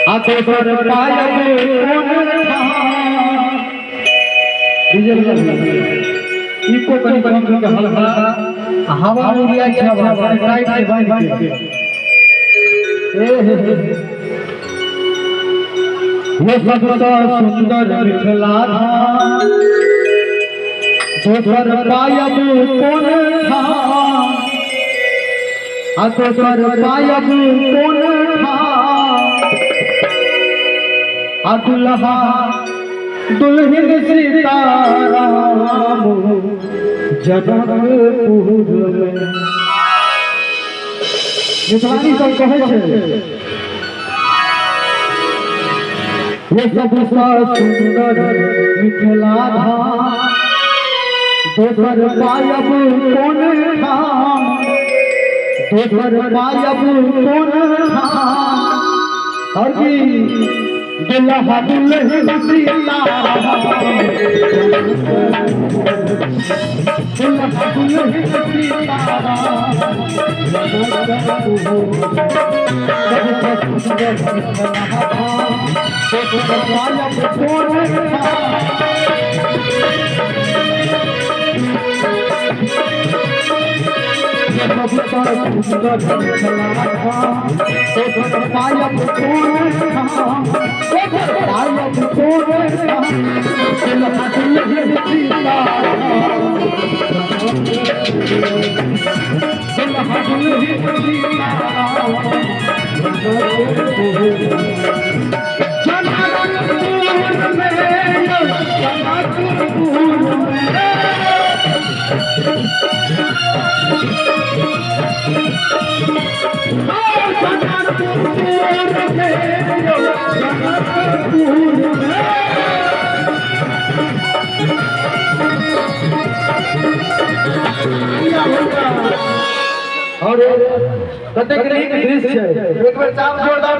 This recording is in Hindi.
आते पर पायब इको कनी कनी के हल्का हवा उड़िया छवा टाइट से बांध के ये सब तो सुंदर मिथिला धाम दोसर पायब कोन ठाम दोसर पायब कोन ठाम दुल्हा दुल्हन सीताराम जनकपुर में मिथिलानी सब कहे छे ये सब सुंदर मिथिला धाम दोसर पायब कोन ठाम दोसर पायब कोन ठाम और की दुल्हा दुल्हन सीताराम दुल्हा दुल्हन सीताराम और कतेक नीक दृश्य एक बेर चाप जोरदार